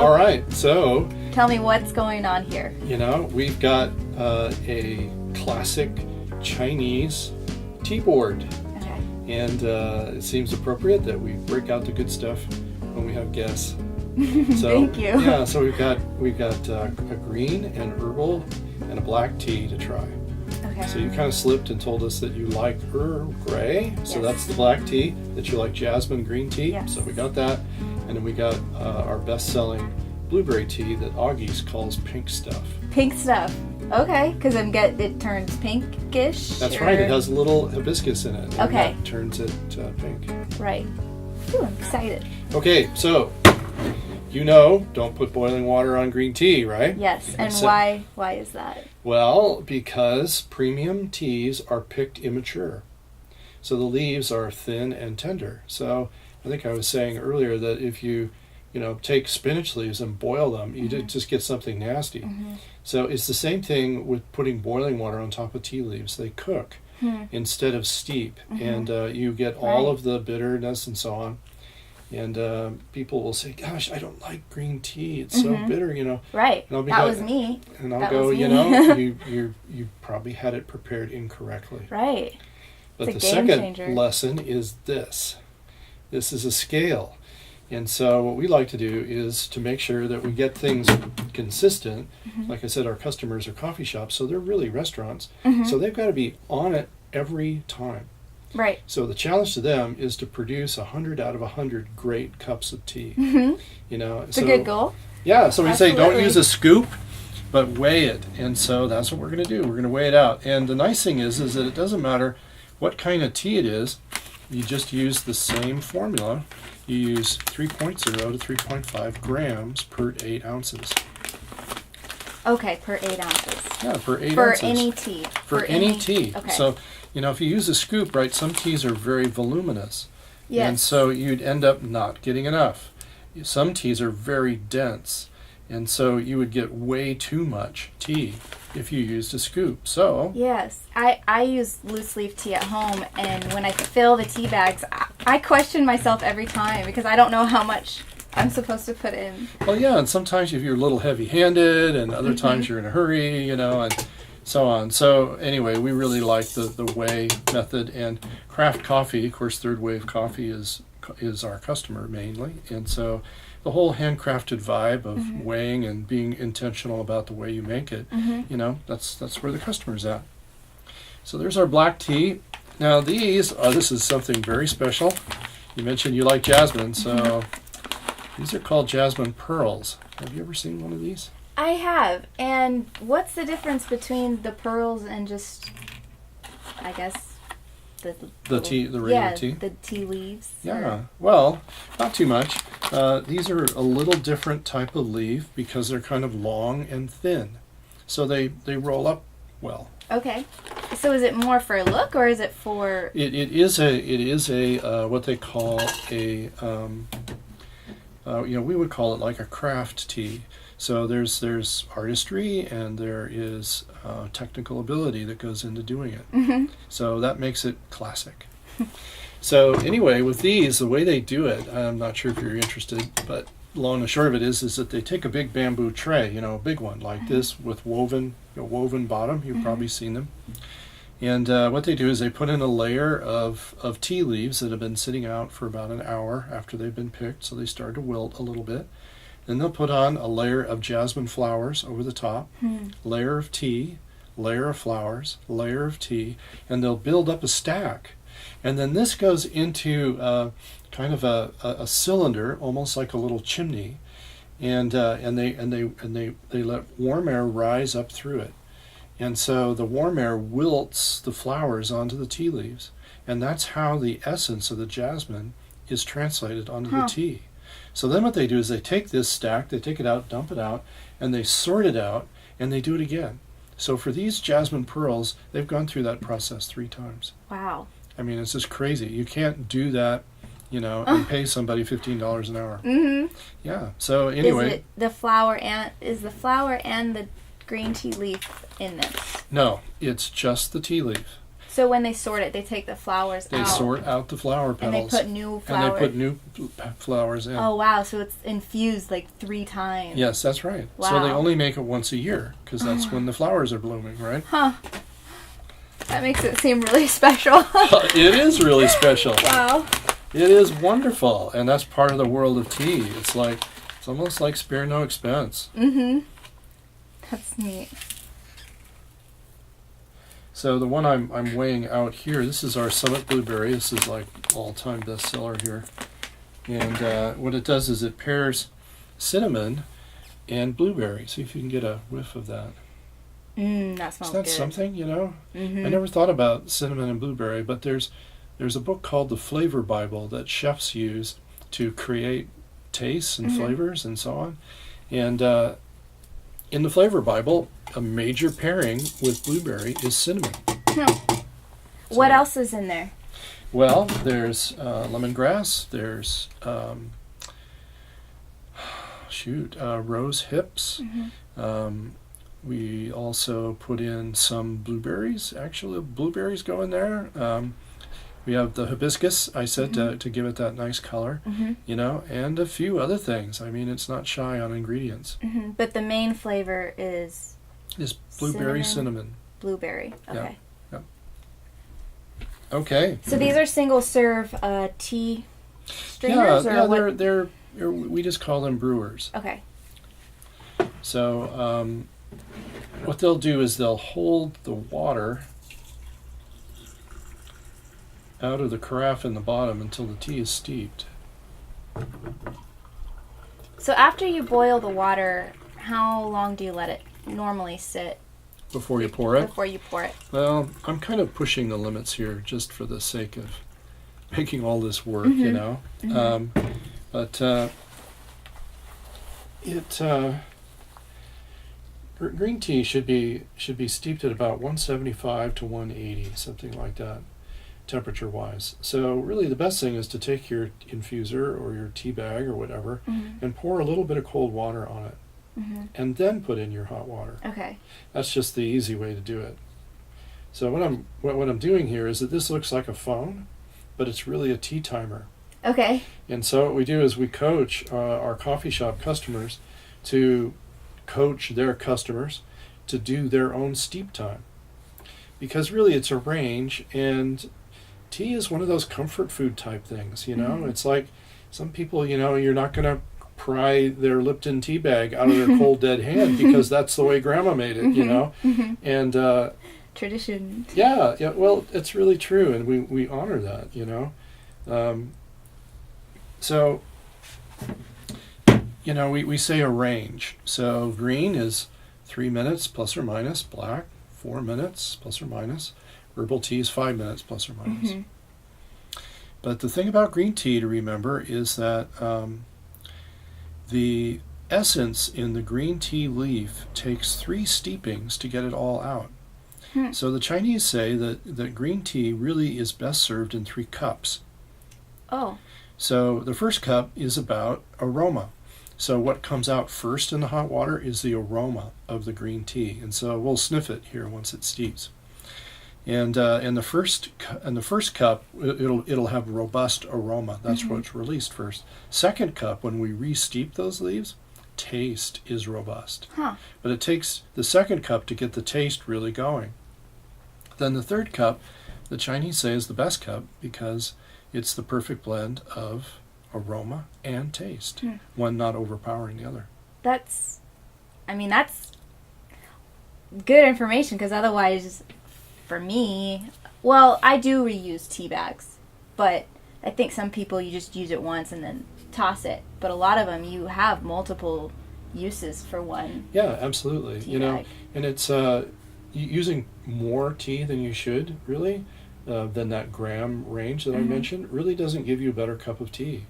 All right, so Tell me what's going on here. we've got a classic Chinese tea board, Okay. and it seems appropriate that we break out the good stuff when we have guests. So, Thank you. Yeah, so we've got a green and herbal and a black tea to try. Okay. So you kind of slipped and told us that you like Earl Grey. So Yes. that's the black tea. That you like jasmine green tea. Yes. So we got that. And then we got our best-selling blueberry tea that Augie's calls pink stuff. Pink stuff. Okay, because it turns pinkish. That's or- right. It has a little hibiscus in it. And Okay. that turns it pink. Right. Ooh, I'm excited. Okay, so don't put boiling water on green tea, right? Yes, and So- why is that? Well, because premium teas are picked immature. So the leaves are thin and tender. So I think I was saying earlier that if you take spinach leaves and boil them, you just get something nasty. Mm-hmm. So it's the same thing with putting boiling water on top of tea leaves. They cook instead of steep, and you get all Right. of the bitterness and so on. And people will say, "Gosh, I don't like green tea. It's so bitter," Right. And I'll be That like- was me. And I'll That go, was me. you probably had it prepared incorrectly. Right. But It's the a game second changer. lesson is this. This is a scale. And so what we like to do is to make sure that we get things consistent. Like I said, our customers are coffee shops, so they're really restaurants. So they've got to be on it every time. Right. So the challenge to them is to produce 100 out of 100 great cups of tea. It's a good goal. Yeah, so we say don't Absolutely. use a scoop, but weigh it. And so that's what we're going to do. We're going to weigh it out. And the nice thing is that it doesn't matter what kind of tea it is. You just use the same formula. You use 3.0 to 3.5 grams per 8 ounces. Okay, per 8 ounces. Yeah, per 8 For ounces. any tea. For any tea. Okay. So, if you use a scoop, right, some teas are very voluminous. Yes. And so you'd end up not getting enough. Some teas are very dense. And so you would get way too much tea if you used a scoop. So, Yes, I use loose leaf tea at home, and when I fill the tea bags, I question myself every time because I don't know how much I'm supposed to put in. well, yeah, and sometimes if you're a little heavy-handed, and other times you're in a hurry, and so on. So anyway, we really like the weigh method, and craft coffee. Of course, Third Wave Coffee is our customer mainly, and so the whole handcrafted vibe of weighing and being intentional about the way you make it, that's where the customer's at. So there's our black tea. Now this is something very special. You mentioned you like jasmine, so these are called jasmine pearls. Have you ever seen one of these? I have. And what's the difference between the pearls and just, I guess, the regular tea? the tea leaves? Yeah, well, not too much. These are a little different type of leaf because they're kind of long and thin. So they roll up well. Okay. So is it more for look or is it for... It is a what they call a we would call it like a craft tea. So there's artistry and there is technical ability that goes into doing it. So that makes it classic. So anyway, with these, the way they do it, I'm not sure if you're interested, but long and short of it is that they take a big bamboo tray, a big one like this with woven bottom. You've probably seen them. And what they do is they put in a layer of tea leaves that have been sitting out for about an hour after they've been picked, so they start to wilt a little bit. Then they'll put on a layer of jasmine flowers over the top, layer of tea, layer of flowers, layer of tea, and they'll build up a stack. And then this goes into kind of a cylinder, almost like a little chimney, and they let warm air rise up through it. And so the warm air wilts the flowers onto the tea leaves. And that's how the essence of the jasmine is translated onto the tea. So then what they do is they take this stack, they take it out, dump it out, and they sort it out, and they do it again. So for these jasmine pearls, they've gone through that process 3 times. Wow. I mean, it's just crazy. You can't do that, and pay somebody $15 an hour. Mm-hmm. Yeah. So anyway. Is the flower and the green tea leaf in this? No, it's just the tea leaf. So when they sort it, they take the flowers out. They sort out the flower petals. And they put new flowers. And they put new flowers in. Oh, wow. So it's infused like 3 times. Yes, that's right. Wow. So they only make it once a year because that's when the flowers are blooming, right? Huh. That makes it seem really special. It is really special. Wow. It is wonderful. And that's part of the world of tea. It's almost like spare no expense. Mm-hmm. That's neat. So the one I'm weighing out here, this is our Summit Blueberry. This is like all-time bestseller here. And what it does is it pairs cinnamon and blueberry. See if you can get a whiff of that. That smells Isn't that good. something, you know? Mm-hmm. I never thought about cinnamon and blueberry, but there's a book called the Flavor Bible that chefs use to create tastes and flavors and so on. And in the Flavor Bible, a major pairing with blueberry is cinnamon. What else is in there? Well, there's lemongrass, there's rose hips. We also put in some blueberries. Actually, blueberries go in there. We have the hibiscus, I said, to give it that nice color, you know, and a few other things. I mean, it's not shy on ingredients. But the main flavor is blueberry cinnamon. Blueberry. Okay. Yeah. Okay. So these are single serve tea strainers, or what? They're we just call them brewers. Okay. So what they'll do is they'll hold the water out of the carafe in the bottom until the tea is steeped. So after you boil the water, how long do you let it normally sit? Before you pour it? Before you pour it. Well, I'm kind of pushing the limits here just for the sake of making all this work, you know. Green tea should be steeped at about 175 to 180, something like that, temperature-wise. So really the best thing is to take your infuser or your tea bag or whatever and pour a little bit of cold water on it. And then put in your hot water. Okay. That's just the easy way to do it. So what I'm doing here is that this looks like a phone, but it's really a tea timer. Okay. And so what we do is we coach our coffee shop customers to coach their customers to do their own steep time. Because really it's a range, and tea is one of those comfort food type things, you know? It's like some people, you know, you're not going to pry their Lipton tea bag out of their cold dead hand because that's the way grandma made it, you know? And tradition. Yeah, well, it's really true, and we honor that, you know? So, you know, we say a range. So green is 3 minutes plus or minus, black 4 minutes plus or minus, herbal tea is 5 minutes plus or minus. But the thing about green tea to remember is that the essence in the green tea leaf takes 3 steepings to get it all out. So the Chinese say that green tea really is best served in 3 cups. Oh. So the first cup is about aroma. So what comes out first in the hot water is the aroma of the green tea. And so we'll sniff it here once it steeps. And in the first cup, it'll have robust aroma. That's what's released first. Second cup, when we re-steep those leaves, taste is robust. But it takes the second cup to get the taste really going. Then the third cup, the Chinese say, is the best cup because it's the perfect blend of aroma and taste, one not overpowering the other. That's good information, because otherwise, for me, well, I do reuse tea bags, but I think some people you just use it once and then toss it. But a lot of them, you have multiple uses for one. Yeah, absolutely. You know, and it's using more tea than you should, really, than that gram range that I mentioned, really doesn't give you a better cup of tea.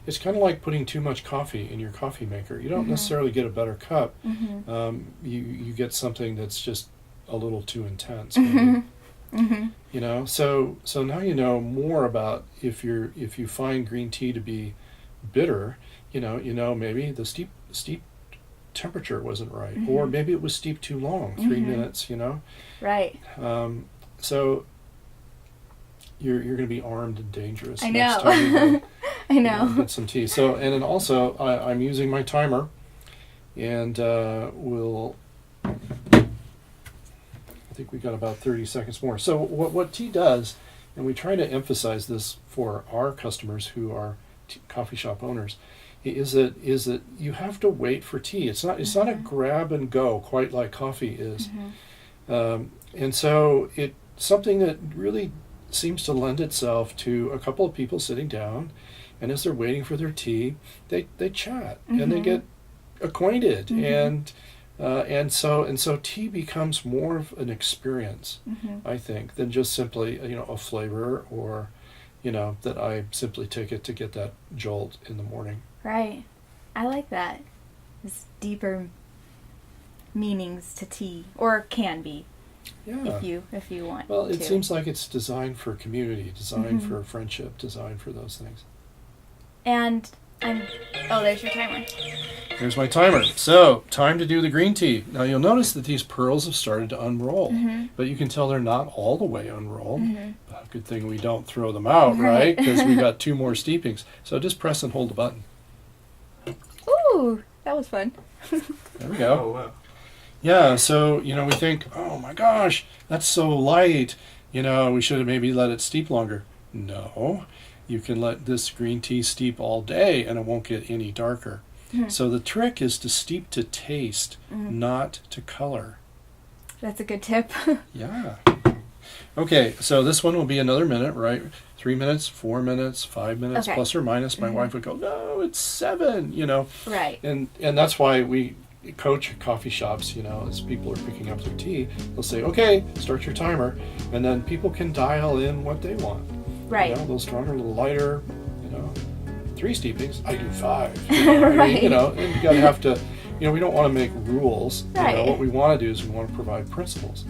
It's kind of like putting too much coffee in your coffee maker. You don't necessarily get a better cup. You get something that's just a little too intense. You know, so now you know more about if you find green tea to be bitter. You know maybe the steep temperature wasn't right, or maybe it was steeped too long, 3 minutes. You know, right. So you're going to be armed and dangerous. I next know. time you go, I know. get some tea. So, and then also, I'm using my timer, and we'll. I think we got about 30 seconds more. So, what tea does, and we try to emphasize this for our customers who are coffee shop owners, is that you have to wait for tea. It's not a grab and go quite like coffee is, and so it's something that really seems to lend itself to a couple of people sitting down, and as they're waiting for their tea, they chat and they get acquainted, and so tea becomes more of an experience, I think, than just simply a flavor, or that I simply take it to get that jolt in the morning. Right. I like that. There's deeper meanings to tea, or can be. Yeah. If you want. Well, it to. seems like it's designed for community, designed for friendship, designed for those things. And there's your timer. Here's my timer. So, time to do the green tea. Now, you'll notice that these pearls have started to unroll, but you can tell they're not all the way unrolled. Good thing we don't throw them out, right? Because we got 2 more steepings. So just press and hold the button. Ooh, that was fun. There we go. Oh, wow. Yeah, so, we think, oh my gosh, that's so light. We should have maybe let it steep longer. No, you can let this green tea steep all day and it won't get any darker. So the trick is to steep to taste, not to color. That's a good tip. Yeah. Okay, so this one will be another minute, right? 3 minutes, 4 minutes, 5 minutes, Okay. plus or minus. My wife would go, no, it's 7, Right. And that's why we coach coffee shops, as people are picking up their tea. They'll say, okay, start your timer. And then people can dial in what they want. Right. A little stronger, a little lighter, 3 steepings. I do 5. Right. And you gotta have to, we don't want to make rules. Right. What we want to do is we want to provide principles.